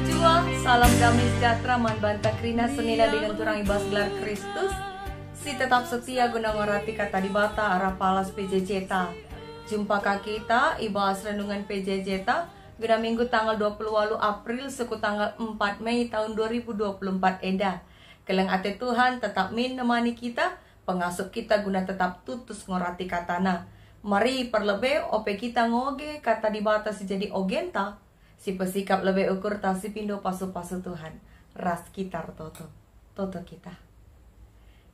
jua, salam damai sejahtera manbanta krina senina dengan turang ibas gelar Kristus. Si tetap setia guna ngorati kata di bata arah palas PJJ ta. Jumpa kita ibas renungan PJJ ta guna minggu tanggal 28 April suku tanggal 4 Mei tahun 2024 eda. Keleng ate Tuhan tetap menemani kita, pengasuh kita guna tetap tutus ngorati katana. Mari perlebe ope kita ngoge kata di bata si jadi ogenta. Si pesikap lebih ukur ta si pindo pasu-pasu Tuhan. Ras kitar toto kita.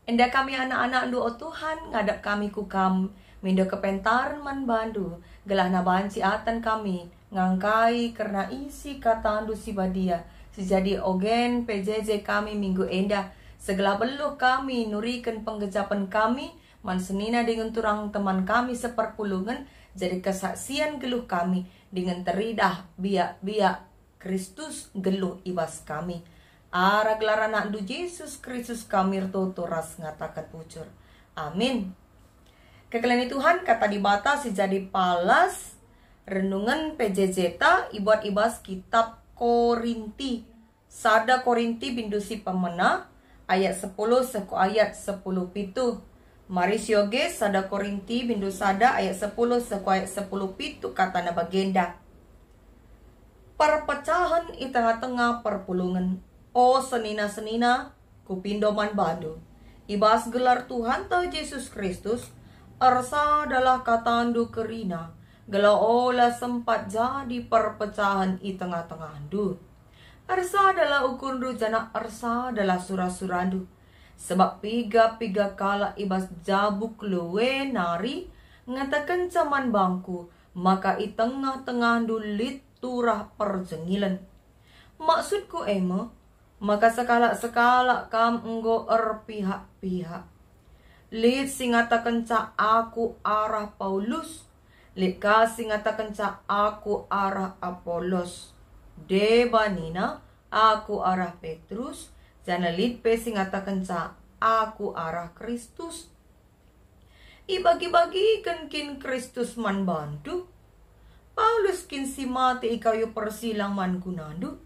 Enda kami anak-anak ndu o Tuhan ngadap kami ku kam mindo kepentaran man bandu gelah na banci atan kami ngangkai karena isi kata ndu si badia si jadi ogen PJJ kami minggu enda segala beluh kami nurikan penggejapan kami man senina dengan turang teman kami seperpulungan jadi kesaksian geluh kami dengan teridah biak-biak Kristus geluh ibas kami. Ara gelaran anak Yesus Kristus kami toto ras ngatakan pucur. Amin. Kekalian Tuhan kata dibatasi jadi palas renungan PJJ ta ibuat ibas kitab Korinti. Sada Korinti bindusi pemena ayat 10 seku ayat 10 pitu. Mari sioge sada Korinti bindu sada ayat 10 seku ayat 10 pitu kata na bagenda. Perpecahan di tengah-tengah perpulungan. O senina-senina kupindo man bandu. Ibas gelar Tuhan ta Yesus Kristus. Arsa adalah katandu kerina. Gela ola sempat jadi perpecahan di tengah-tengah du. Arsa adalah ukundu jana arsa adalah surah-surandu. Sebab piga-piga kala ibas jabuk luwe nari ngatakan caman bangku maka i tengah-tengah dulit turah perjengilan. Maksudku emo maka sekala-sekala kam enggo pihak-pihak. Lit singatakan ca aku arah Paulus, lit ka singatakan ca aku arah Apolos. Debanina aku arah Petrus. Jana lit pe singatakan ca aku arah Kristus. Ibagi-bagikan kin Kristus man bantu. Paulus kin si mati ikayu persilang man gunandu.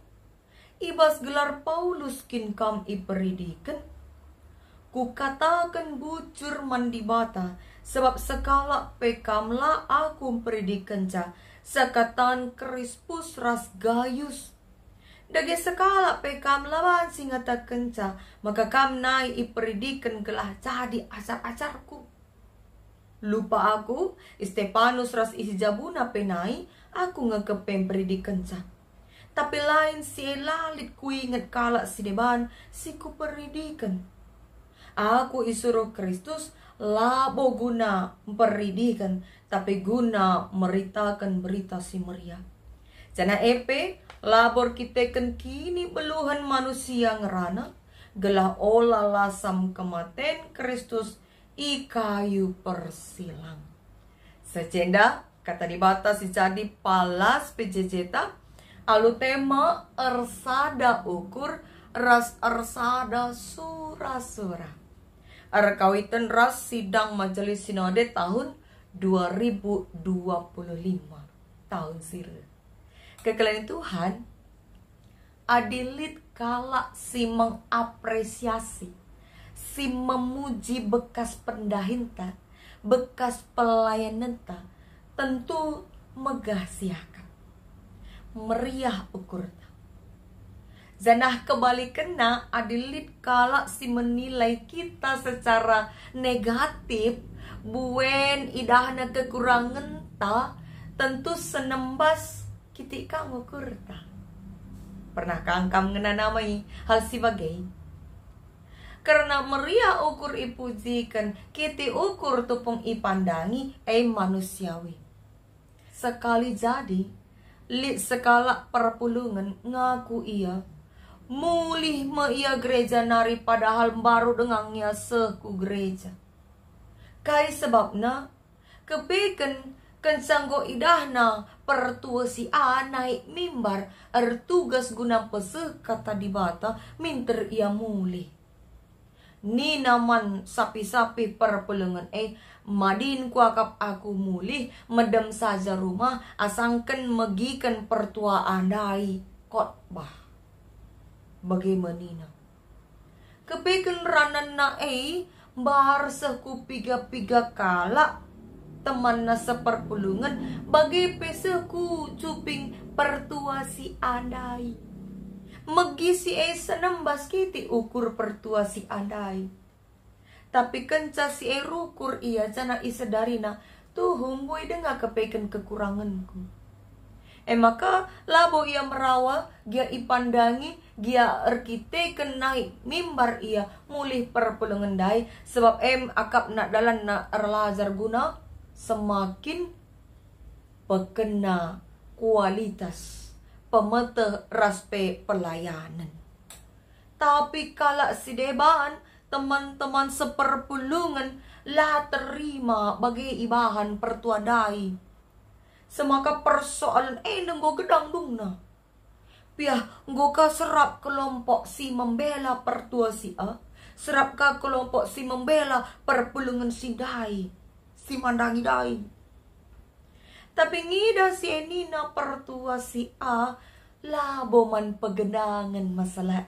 Ibas gelar Paulus kin kam iperidikan. Ku katakan bucur man di bata. Sebab sekala pe kamla aku peridikan ca. Sekatan Krispus ras gayus. Dagi sekala pe kam lawan singata kenca maka kam nai iperidikan gelah jadi acar-acarku. Lupa aku Stefanus ras isi jabuna penai aku ngekepem peridikan ca. Tapi lain si lalit ku ingat kala si deban si ku peridikan. Aku isuruh Kristus labo guna peridikan tapi guna meritakan berita si meriah. Jana epe labor kita kini beluhan manusia ngerana gelah olah lasam kematen Kristus i kayu persilang. Secenda kata dibatasi jadi palas PJJ alu tema ersada ukur ras ersada sura-sura. Arkawitan ras sidang majelis sinode tahun 2025 tahun sirah. Kekalian Tuhan adilit kala si mengapresiasi, si memuji bekas pendahinta, bekas pelayanan ta, tentu megah siakan, meriah ukur ta. Zanah kebalikanna adilit kala si menilai kita secara negatif, buen idahna kekurangan ta, tentu senembas kitika ngukur ta. Pernah kangkam ngenanamai hal si bagai? Karena meriah ukur ipujikan, kiti ukur tupung ipandangi manusiawi. Sekali jadi, lit sekala perpulungan ngaku ia, mulih me ia gereja nari padahal baru dengannya seku gereja. Kai sebabna, kepiken kensanggo idahna pertua si naik mimbar tugas guna pese kata di bata minter ia mulih. Ni naman sapi-sapi perpulungan madin kuakap aku mulih medem saja rumah asangken megikan pertua andai khotbah. bagaimana kepeken ranan na bar seku piga-piga kala teman na seperpulungan bagi peseku cuping pertuasi andai megisi senembas kiti ukur pertuasi andai tapi kenca si rukur ia jana isedarina tuh humboy denga kepeken kekuranganku maka labo ia merawa gia ipandangi gia arkiteken naik mimbar ia mulih perpulungan dai sebab akap nak dalan na erlazar guna semakin pekena kualitas pemete raspe pelayanan. Tapi kala si deban teman-teman seperpulungan lah terima bagi ibahan pertuadai. Semaka persoalan nenggo gedang dungna. Piah nggo ka serap kelompok si membela pertua si serap ka kelompok si membela perpulungan si dai. Si mandangi dai. Tapi ngida si enina pertua si labo man pegendangan masalah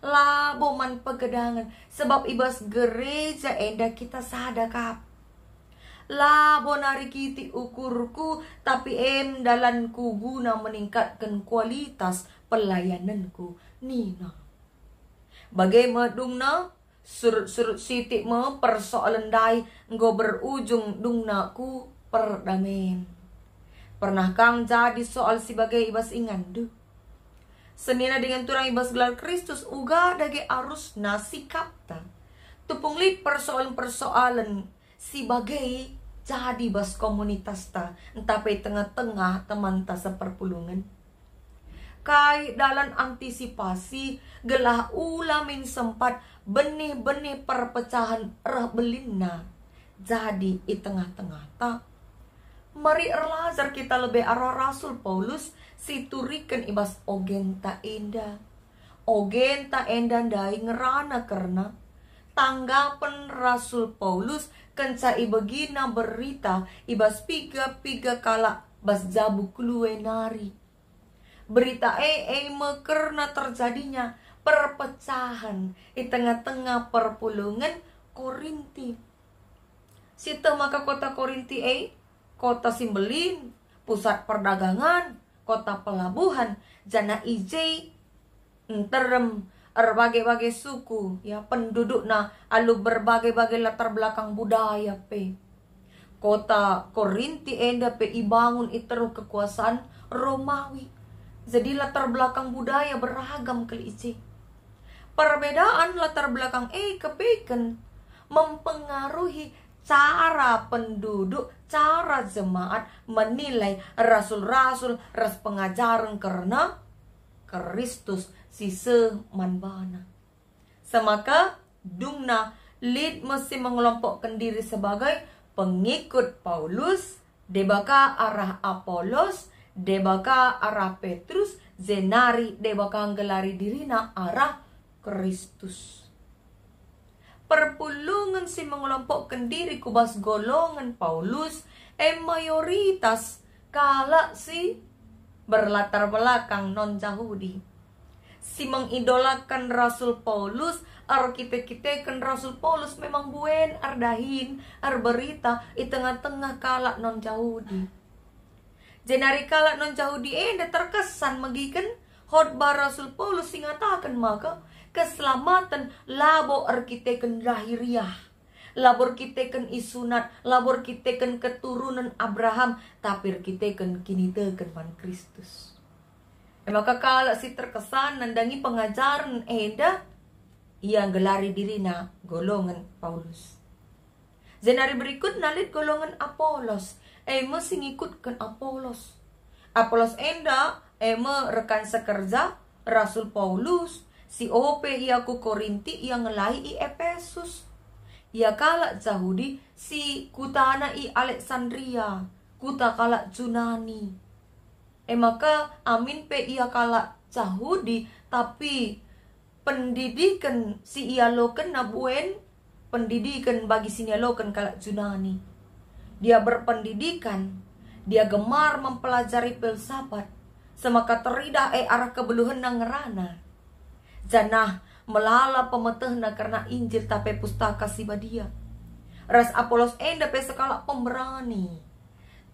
labo man pegedangan sebab ibas gereja enda kita sadakap labo nari kiti ukurku tapi dalanku guna meningkatkan kualitas pelayananku nina bagaimana dungna surut-surut sitik me persoalan dai nggo berujung dungna ku perdamaian. Pernah kang jadi soal sebagai ibas ingandu senina dengan turang ibas gelar Kristus uga dage arus nasi kapta tupung lip persoalan-persoalan sebagai jadi bas komunitas ta entape tengah-tengah teman ta seperpulungan kai dalam antisipasi gelah ulamin sempat benih-benih perpecahan belina jadi di tengah-tengah ta mari erlazar kita lebih arah Rasul Paulus siturikan ibas ogenta enda dai ngerana karena tanggapan Rasul Paulus kenca ibegina berita ibas piga kala bas jabu kluenari berita karena terjadinya perpecahan di tengah-tengah perpulungan Korinti sita maka kota Korinti kota Simbelin, pusat perdagangan, kota pelabuhan, jana ijai, terem, berbagai-bagai suku, ya penduduk alu berbagai-bagai latar belakang budaya pe. Kota Korinti enda pe ibangun iteru kekuasaan Romawi. Jadi latar belakang budaya beragam kali ijai. Perbedaan latar belakang kepeken mempengaruhi cara penduduk, cara jemaat menilai rasul-rasul, ras pengajaran karena Kristus sise manbana. Semaka dungna lid mesti mengelompokkan diri sebagai pengikut Paulus, debaka arah Apolos, debaka arah Petrus, zenari debaka gelari dirina arah Kristus. Perpulungan si mengelompokkan diri kubas golongan Paulus mayoritas kala si berlatar belakang non Yahudi si mengidolakan Rasul Paulus arkite-kitekan Rasul Paulus memang buen ardahin berita di tengah-tengah kala non Yahudi jenari kala non Yahudi terkesan magikan khotbah Rasul Paulus singatakan maka keselamatan labo arkiteken lahiriah labor kiteken isunat labor kiteken keturunan Abraham tapi kiteken kini teken man Kristus maka kalau si terkesan nandangi pengajaran ia gelari dirina golongan Paulus jenari berikut nalit golongan Apolos mesti ngikutkan Apolos rekan sekerja Rasul Paulus si ope ia ku Korinti ia ngelai i Efesus. Ia kala Yahudi si kutana i Alexandria, kuta kala Yunani. Maka amin pe ia kala Yahudi tapi pendidikan si ia loken nabuen pendidikan bagi si ia loken kala Yunani. Dia berpendidikan, dia gemar mempelajari filsafat semaka teridah arah kebeluhan na ngerana. Janah melala pemetehna karena Injil tape pustaka si badia. Ras Apolos enda pe sekala pemberani.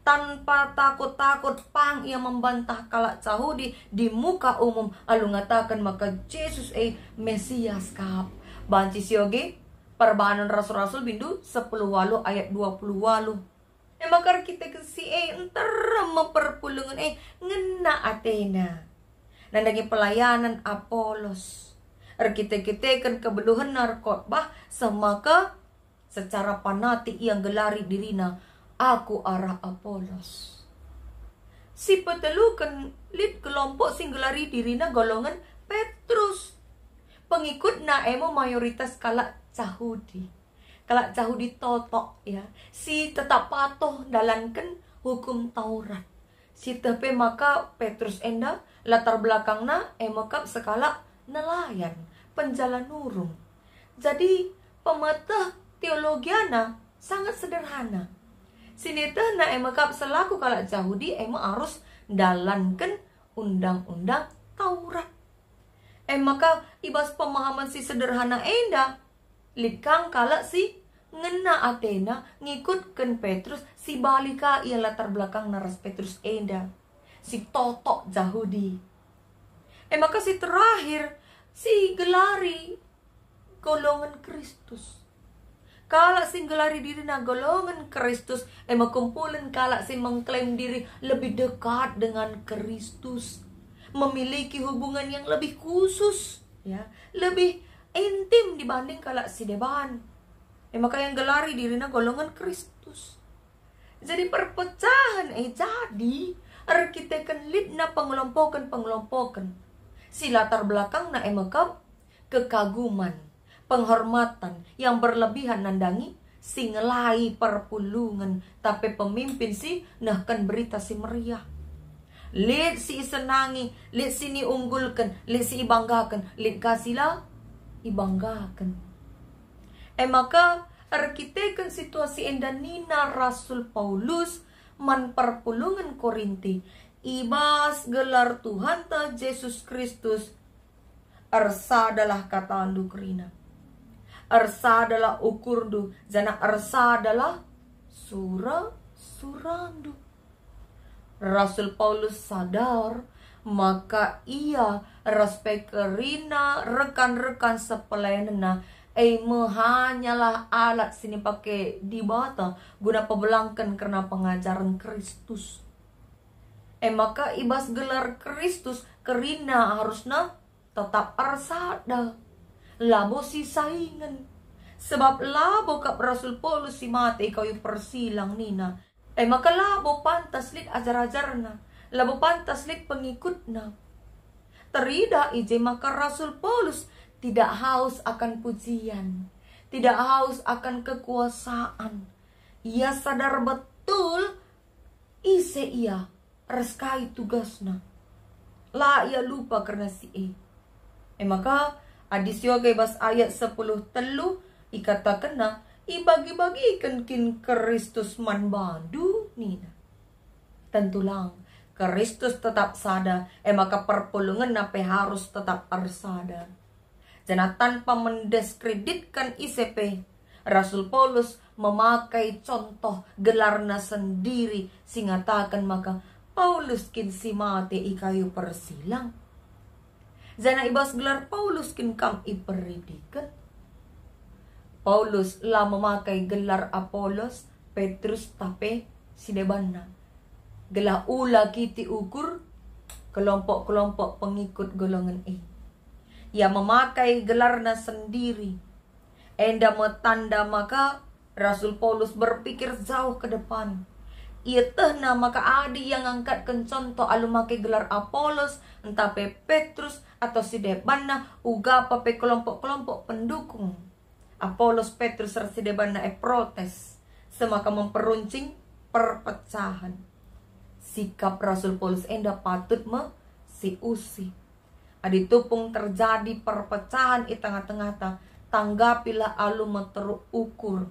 Tanpa takut-takut pang ia membantah kalak Yahudi di muka umum, alu ngatakan maka Yesus Mesias kap. Banci sioge perbahanan rasul-rasul bindu 10 walu ayat 20 walu. Maka kita kesi entar memperpulungan ngena Athena. Nandangi pelayanan Apolos. Kita kan kebeluhan narkotbah semaka secara fanatik yang gelari dirina aku arah Apolos. Si petelukan lid kelompok sing gelari dirina golongan Petrus. Pengikut na emo mayoritas kalak Yahudi. Kalak Yahudi totok ya. Si tetap patuh dalankan hukum Taurat. Si tepe maka Petrus enda latar belakangna emo kap sekala nelayan, penjalan nurung. Jadi pemetah teologiana sangat sederhana. Sinita na emakap selaku kalak Yahudi harus dalankan undang-undang Taurat. Maka ibas pemahaman si sederhana enda likang kalak si ngena Athena ngikutkan Petrus si balika ia latar belakang naras Petrus enda si totok Yahudi. Maka si terakhir si gelari golongan Kristus. Kalak sing gelari diri na golongan Kristus, kumpulan kalak sing mengklaim diri lebih dekat dengan Kristus, memiliki hubungan yang lebih khusus, ya, lebih intim dibanding kalak si deban. Maka yang gelari diri na golongan Kristus. Jadi perpecahan jadi kita kan lid na pengelompokan. Si latar belakang na emakap kekaguman, penghormatan yang berlebihan nandangi si ngelai perpulungan tapi pemimpin si nahkan berita si meriah. Lihat si senangi, lihat sini unggulkan, lihat si ibanggakan, lihat kasihlah ibanggakan. Maka arkitekan situasi endanina Rasul Paulus man perpulungan Korinti ibas gelar Tuhan ta Yesus Kristus. Arsa adalah kata andu kerina. Arsa adalah ukurdu. Jana arsa adalah surandu. Rasul Paulus sadar maka ia respek kerina rekan-rekan sepelayanana hanyalah alat sini pakai dibata guna pebelangkan karena pengajaran Kristus. Maka ibas gelar Kristus kerina harusnya tetap arsada. Labo si saingan. Sebab labo kap Rasul Paulus si mati kayu persilang nina. Maka labo pantas lit ajar-ajarna. Labo pantas lit pengikutna. Terida ije maka Rasul Paulus tidak haus akan pujian. Tidak haus akan kekuasaan. Ia sadar betul ise ia reskai tugasna. La ia lupa karena si maka adis yoga bas ayat 10 telu ikatakan na ibagi-bagikan kin Kristus man bandu nina. Tentu lang Kristus tetap sada maka perpulungan nape harus tetap arsada. Jana tanpa mendiskreditkan ICP, Rasul Paulus memakai contoh gelarna sendiri singatakan maka Paulus kin si mate ikayu persilang. Zana ibas gelar Paulus kin kam iperidikan. Paulus lah memakai gelar Apolos, Petrus tape sidebanna. Gelar ula kiti ukur kelompok-kelompok pengikut golongan Ia memakai gelarna sendiri. Enda metanda maka Rasul Paulus berpikir jauh ke depan. Ia tehna maka adi yang angkatkan contoh alu make gelar Apolos, entah pe Petrus atau si debanna uga pe kelompok-kelompok pendukung. Apolos, Petrus, si debanna protes, semaka memperuncing perpecahan. Sikap Rasul Paulus enda patut si usi. Adi tupung terjadi perpecahan di tengah-tengah tanggapilah alu terukur.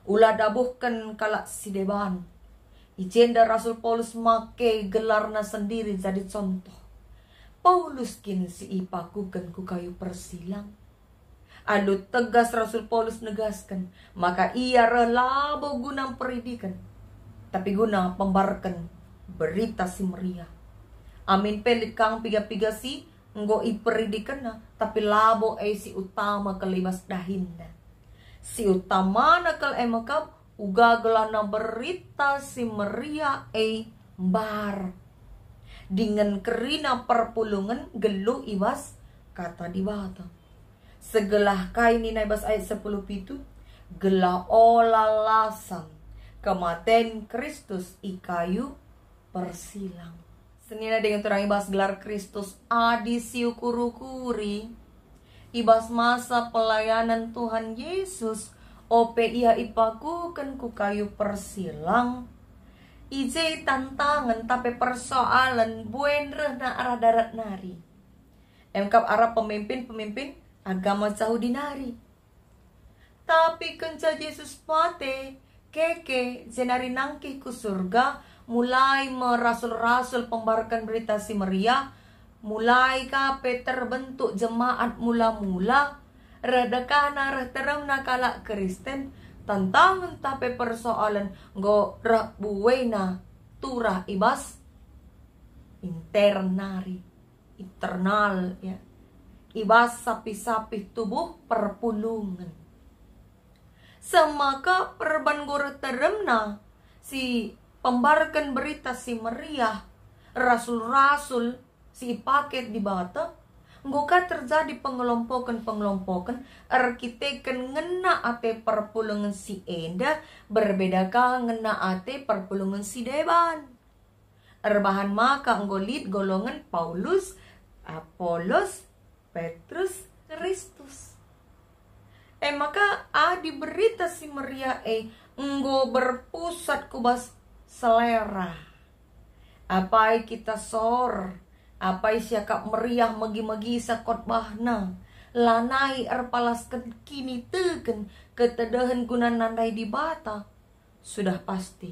Ulah dabuhkan kalak si deban. Ijenda Rasul Paulus make gelarna sendiri jadi contoh. Paulus kin si ipakukan ku kayu persilang. Adu tegas Rasul Paulus negaskan, maka ia rela guna peridikan, tapi guna pembarkan berita si meriah. Amin pelit kang piga-piga si nggo iperidikan na, tapi labo si utama kelibas dahinda. Si utama nakal emakap uga gelana berita si meriah bar. Dengan kerina perpulungan gelu ibas kata di bata. Segelah kain ini ibas ayat 10 itu gelah olalasan kematen Kristus ikayu persilang. Senina dengan terang ibas gelar Kristus adi siu kuri ibas masa pelayanan Tuhan Yesus ope ia ipakukan ku kayu persilang. Ije tantangan tapi persoalan buenreh na arah darat nari. Emkap arah pemimpin agama jauh dinari. Tapi kenca Yesus pate keke jenari nangkih ku surga, mulai merasul-rasul pembarkan berita si meriah, mulai kape terbentuk jemaat mula-mula, redekana reh teremna kala Kristen, tantangan tapi persoalan go rak buena turah ibas internal ya. Ibas sapi-sapi tubuh perpulungan. Semaka perban gore teremna si pembarkan berita si meriah, rasul-rasul si paket di bata, nggoka terjadi pengelompokan arkiteken ngena ate perpulungan si enda berbeda ka ngena ate perpulungan si deban. Erbahan maka nggolit golongan Paulus, Apolos, Petrus, Kristus. Maka adi berita si meriah nggo berpusat kubas selera. Apai kita sor, apai siakap meriah magi-magi sakot bahna, lanai erpalaskan kini teken ketedahan guna nandai di bata, sudah pasti.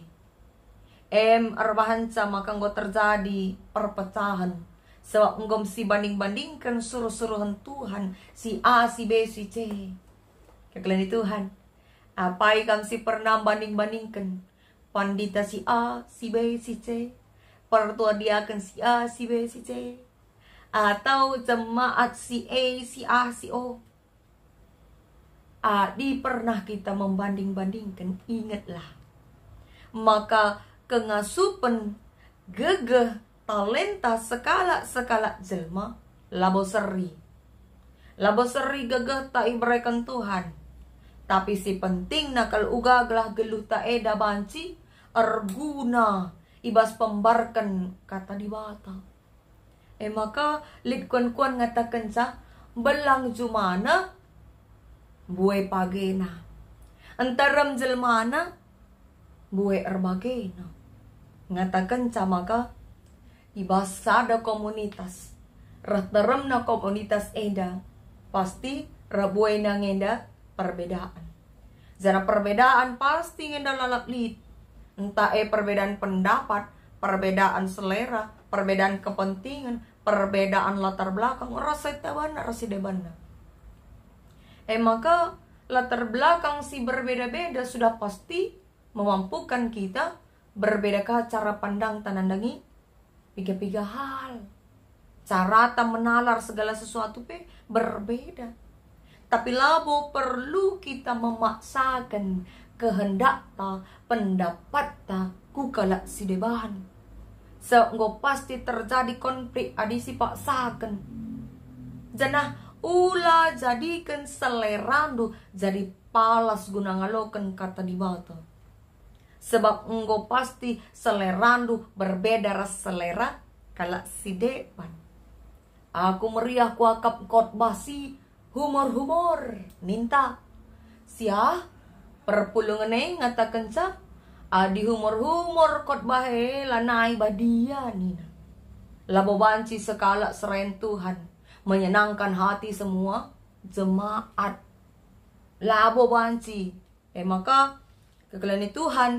Erbahan sama kanggo terjadi perpecahan. Sebab enggom si banding-bandingkan suruh-suruhan Tuhan, si A, si B, si C. Kekalian Tuhan, apai kang si pernah banding-bandingkan pandita si A, si B, si C, pertua diakan si A, si B, si C, atau jemaat si A, si A, si O. Adi pernah kita membanding-bandingkan, ingatlah. Maka kengasupan gegeh talenta sekala jelma labo seri gegeh tak ibrekan Tuhan. Tapi si penting nakal ugaglah geluh ta eda banci erguna ibas pembarkan kata di bata. Maka lit kuan-kuan ngatakan sa belang jumana buai pagena antaram jelmana buai erbagena. Ngatakan sa maka ibas sada komunitas raterem na komunitas eda pasti rabuay na ngenda perbedaan. Zana perbedaan pasti ngenda lalaklit. Entah perbedaan pendapat, perbedaan selera, perbedaan kepentingan, perbedaan latar belakang, rasa tabana, rasa debana. Maka latar belakang si berbeda-beda sudah pasti memampukan kita berbedakah cara pandang tanandangi piga-piga hal. Cara tak menalar segala sesuatu berbeda. Tapi labo perlu kita memaksakan kehendak ta, pendapat ta, kukala si debahan. Sehingga pasti terjadi konflik adisi paksakan. Janah ula jadikan selerandu jadi palas guna ngalokan kata di bata. Sebab enggo pasti selerandu berbeda ras selera kala si depan. Aku meriah kuakap khotbah si humor ninta. Siah perpulungan ngatakan sa adi humor khotbah lanai badia nina. Labo banci sekala serain Tuhan menyenangkan hati semua jemaat. Labo banci. Maka kekalian Tuhan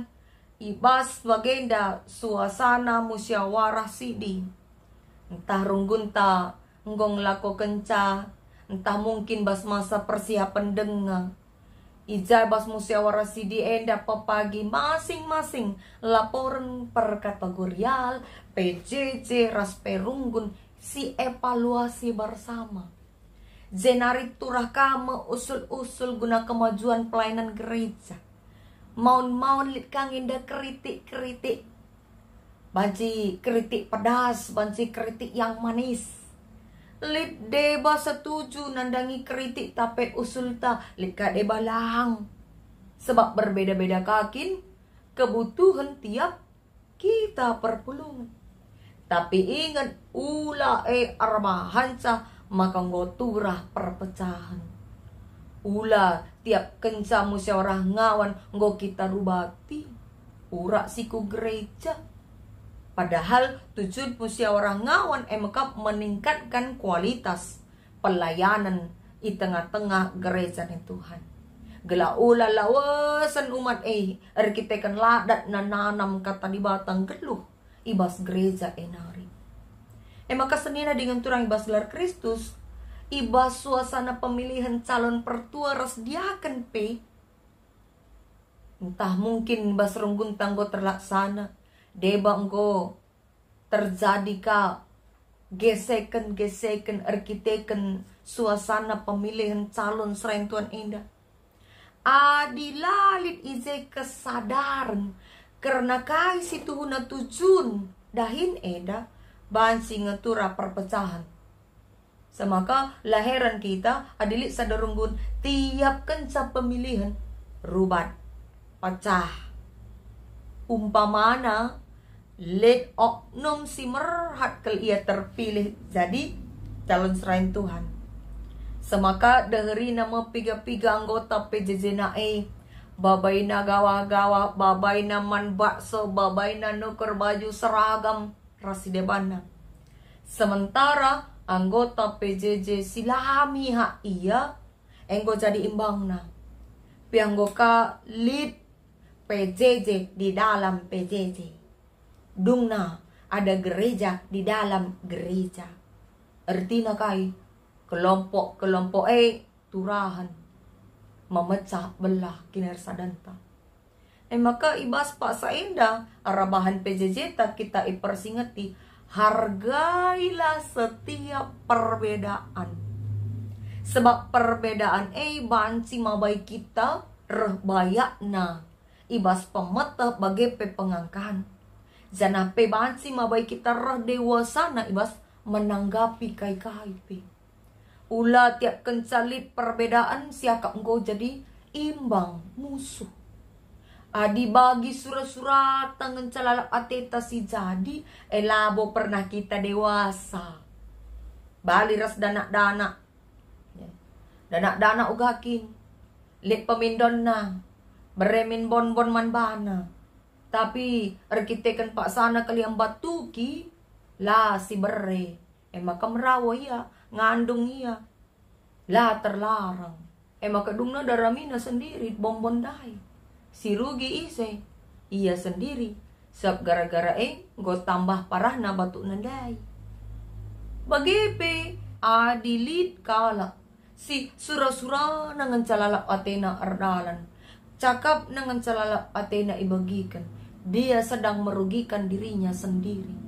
ibas bagenda suasana musyawarah sidi. Entah runggunta nggong lako kenca, entah mungkin bas masa persiapan dengar. Ijai bas musyawarah sidi enda pepagi masing-masing laporan per kategorial PJJ ras perunggun si evaluasi bersama. Jenari turah kama usul-usul guna kemajuan pelayanan gereja. Maun-maun lit kang indah kritik-kritik. Banci kritik pedas, banci kritik yang manis. Lit deba setuju nandangi kritik tapi usul ta lit ka deba lang. Sebab berbeda-beda kakin kebutuhan tiap kita perpulungan. Tapi ingat ula arbahanca maka ngoturah perpecahan. Ula tiap kenca musyawarah ngawan nggo kita rubati ura siku gereja. Padahal tujuan musyawarah ngawan emekap meningkatkan kualitas pelayanan di tengah-tengah gereja ni Tuhan. Gela ula lawasan umat arkitekan ladat nananam kata di batang geluh ibas gereja enari. Maka senina dengan turang ibas gelar Kristus ibas suasana pemilihan calon pertua ras diakan pe. Entah mungkin bas runggun tanggo terlaksana. Deba engko terjadi ka gesekan arkiteken suasana pemilihan calon serentuan indah. Adilalit ize kesadaran karena kai situ huna tujun dahin eda bansi ngatura perpecahan. Semaka lahiran kita adilit sadarunggun tiap kenca pemilihan rubat pecah. Umpamana let oknum si merhat kel ia terpilih jadi calon serain Tuhan. Semaka dahari nama piga-piga anggota PJJ nae babaina gawa-gawa, babaina man bakso, babaina nuker baju seragam rasidebana. Sementara anggota PJJ silami hak iya enggo jadi imbangna. Pianggoka lead PJJ di dalam PJJ. Dungna ada gereja di dalam gereja. Artinya kai kelompok-kelompok turahan memecah belah kinerja danta. Maka ibas pak sainda arabahan PJJ tak kita ipersingati hargailah setiap perbedaan. Sebab perbedaan banci mabai kita rebayakna ibas pemeta bagai pengangkahan. Jana pe banci mabai kita dewasana ibas menanggapi kai-kai pe. Ula tiap kencalit perbedaan siaka engkau jadi imbang musuh. Adi bagi surat-surat tangan calalap ateta si jadi elabo pernah kita dewasa. Bali ras dana-dana. Dana-dana ugakin. Lit pemindon na. Beremin bon-bon man bana. Tapi arkitekan pak sana kalian batuki lah si bere. Maka merawa iya, ngandung iya. Lah terlarang. Maka dungna daramina sendiri bombon dai. Si rugi ise iya sendiri. Sebab gara-gara go tambah parah na batu nandai. Bagepe adilit kala si sura-sura nangan calalap Athena ardalan. Cakap nangan calalap Athena ibagikan. Dia sedang merugikan dirinya sendiri.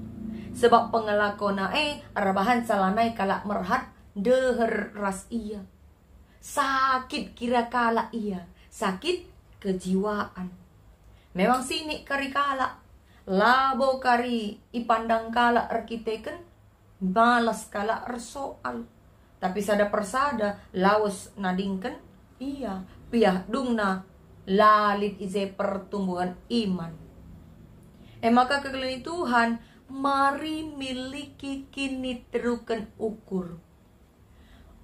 Sebab pengelakona arabahan salanai kalak merhat deher ras iya. Sakit kira kala iya. Sakit kejiwaan. Memang sini kari kala. Labo kari ipandang kala arkiteken. Malas kala ersoal. Tapi sada persada lawas nadingken. Iya. Piah dungna lalit ize pertumbuhan iman. Maka kekeliling Tuhan, mari miliki kini terukan ukur.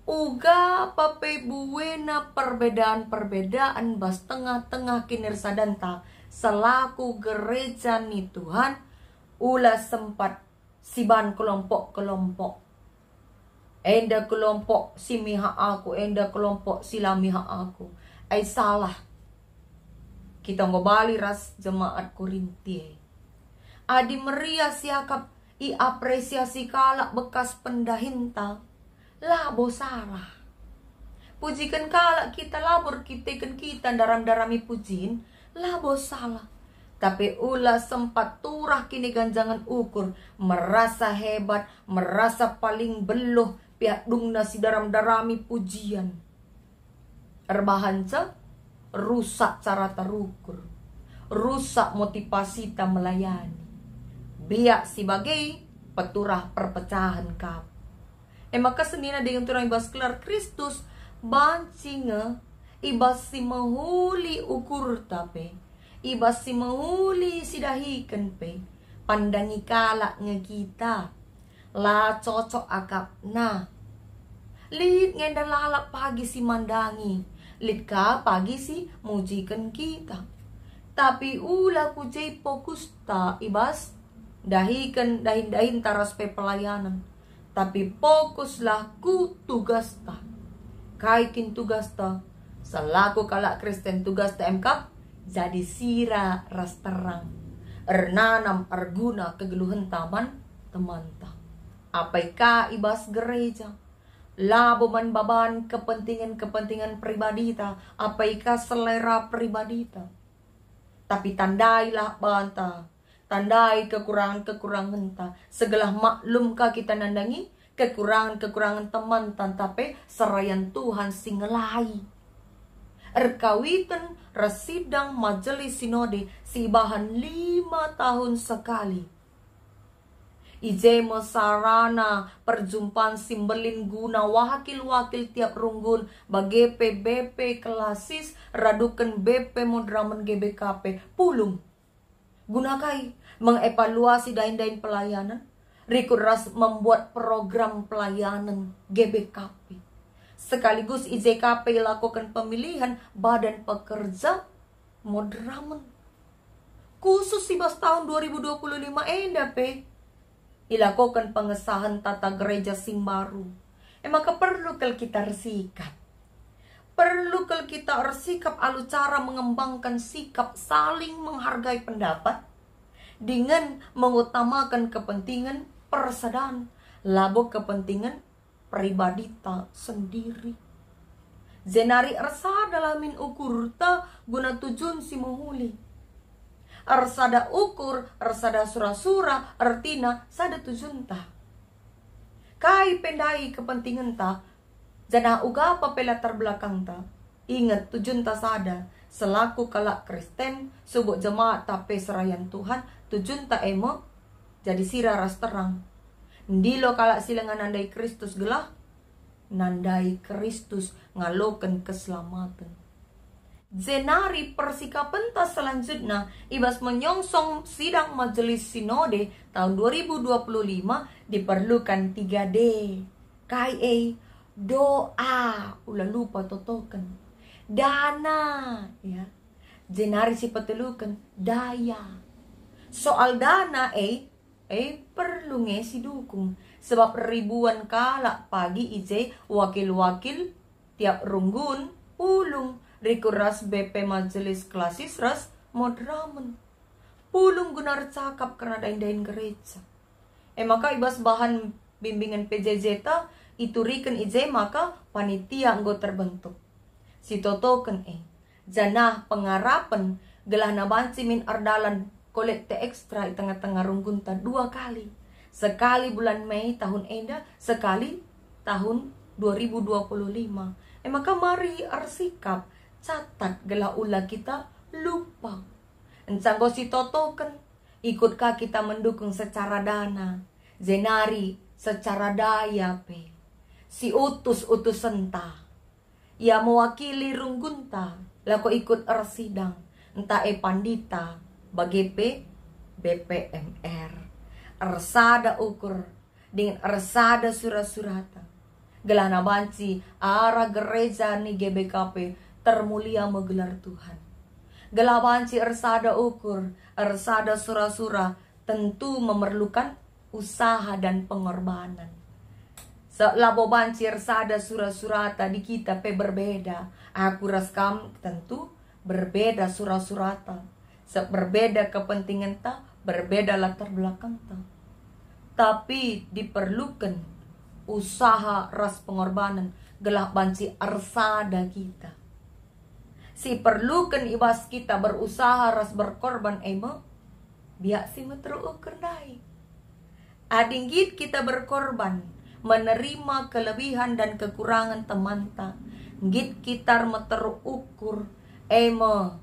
Uga pape buena perbedaan-perbedaan bas tengah-tengah kinerja danta selaku gereja ni Tuhan, ulah sempat siban kelompok-kelompok. Enda kelompok si miha aku, enda kelompok sila miha aku. Salah. Kita ngobali ras jemaat Korinti. Adi meria siakap i apresiasi kalak bekas pendahinta. Labo salah. Pujikan kalak kita labor kitekan kita daram-darami pujin. Labo salah. Tapi ulah sempat turah kini ganjangan ukur. Merasa hebat, merasa paling beluh. Pihak dungna si daram-darami pujian. Erbahanca, rusak cara terukur. Rusak motivasi ta melayani. Biak sebagai peturah perpecahan kap. Maka senina dengan turang ibas gelar Kristus. Bancinga ibas si mahuli ukur tape. Ibas si mahuli sidahikan pe. Pandangi kalak nge kita. La cocok akap na. Lid ngenda lalap pagi si mandangi. Lid ka pagi si mujikan kita. Tapi ula kujay fokus ta ibas. Dahikan dahin taras pe pelayanan. Tapi fokuslah ku tugas ta. Kaikin tugas ta. Selaku kalak Kristen tugas ta MK. Jadi sira ras terang. Ernanam arguna kegeluhan taman teman ta. Apaika ibas gereja. Labo man baban kepentingan pribadi ta. Apaika selera pribadi ta. Tapi tandailah banta. Tandai kekurangan ta. Segala maklum ka kita nandangi. Kekurangan teman tantape serayan Tuhan singelai. Erkawitan residang majelis sinode sibahan 5 tahun sekali. Ije sarana perjumpaan simbelin guna wakil-wakil tiap runggul bagi PBP kelasis radukan BP modramen GBKP pulung. Gunakai mengevaluasi dain-dain pelayanan. Rikuras membuat program pelayanan GBKP. Sekaligus IJKP lakukan pemilihan badan pekerja modramen. Khusus sibas tahun 2025 endape. Ilakukan pengesahan tata gereja sing baru. Maka perlu kalau kita bersikap. Perlu kalau kita bersikap alu cara mengembangkan sikap saling menghargai pendapat. Dengan mengutamakan kepentingan persaudaraan. Labo kepentingan pribadi tak sendiri. Zenari ersa dalamin ukur ta guna tujuan si muhuli. Ersada ukur, ersada sura-sura, ertina, sada tujuan ta. Kai pendai kepentingan ta, jana uga papela terbelakang ta. Ingat tujuan ta sada, selaku kalak Kristen, subuk jemaat tape serayan Tuhan, tujuan ta emo, jadi sira ras terang. Ndilo kalak silangan nandai Kristus gelah, nandai Kristus ngalokan keselamatan. Zenari persikapan ta selanjutnya ibas menyongsong sidang majelis sinode tahun 2025 diperlukan 3D. Kai doa, ulah lupa totokan. Dana, ya. Zenari si petelukan daya. Soal dana perlu ngesi dukung sebab ribuan kalak pagi ije wakil-wakil tiap runggun pulung rikuras BP majelis klasis ras modramen pulung gunar cakap karena dain-dain gereja. Maka ibas bahan bimbingan PJJ ta iturikan ije maka panitia anggo terbentuk. Si totoken janah pengarapan gelah nabanci min ardalan kolekte ekstra di tengah-tengah runggunta 2 kali. Sekali bulan Mei tahun enda, sekali tahun 2025. Maka mari arsikap catat gelah ula kita lupa. Encanggo si totoken ikutkah kita mendukung secara dana. Zenari secara daya pe. Si utus senta. Ya mewakili runggunta. Lako ikut ersidang. Entah pandita. Bagi BPMR. Ersada ukur. Dengan ersada surat-surata. Gelana banci arah gereja ni GBKP. Termulia menggelar Tuhan. Gelabanci ersada ukur. Ersada sura-sura. Tentu memerlukan usaha dan pengorbanan. Labo banci ersada sura-surata di kita pe berbeda. Aku raskam tentu berbeda surah-surata, berbeda kepentingan ta, berbeda latar belakang ta. Tapi diperlukan usaha ras pengorbanan gelah banci arsada kita. Si perlukan ibas kita berusaha ras berkorban emo, biak si terukur dai. Adinggit kita berkorban, menerima kelebihan dan kekurangan teman ta. Git kita terukur emo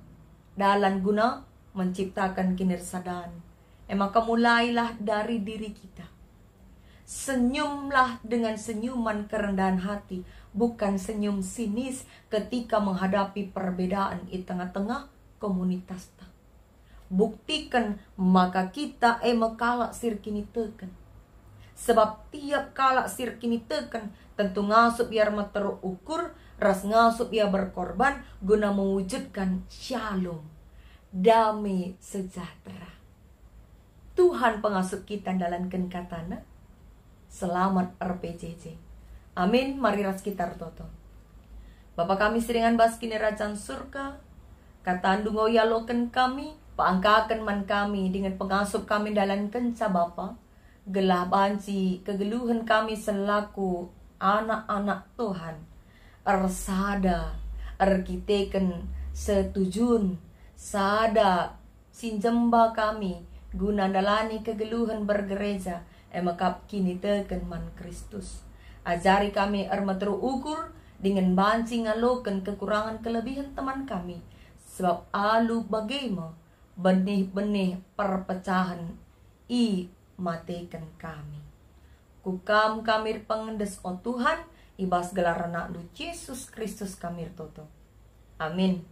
dalam guna menciptakan kinirsadan. Maka mulailah dari diri kita. Senyumlah dengan senyuman kerendahan hati, bukan senyum sinis ketika menghadapi perbedaan di tengah-tengah komunitas ta. Buktikan maka kita kalak sirkini teken. Sebab tiap kalak sirkini teken tentu ngasup biar terukur, ras ngasup ia berkorban guna mewujudkan shalom, damai sejahtera. Tuhan pengasup kita dalam katana. Selamat RPJJ. Amin. Mari ras kita toto. Bapa kami seringan bas kini rajang surga. Katandungo yaloken kami, paangkakan man kami dengan pengasup kami dalam kenca Bapa. Gelah banci kegeluhan kami selaku anak-anak Tuhan. Ersada, erkiteken setujun, sada sinjemba kami guna dalani kegeluhan bergereja. Emakap kini teken man Kristus. Ajari kami terukur dengan banci ngaloken kekurangan kelebihan teman kami. Sebab alu bagaimana benih-benih perpecahan matekan kami. Kukam kami pengendes o Tuhan, ibas gelar anak lu Yesus Kristus kami toto. Amin.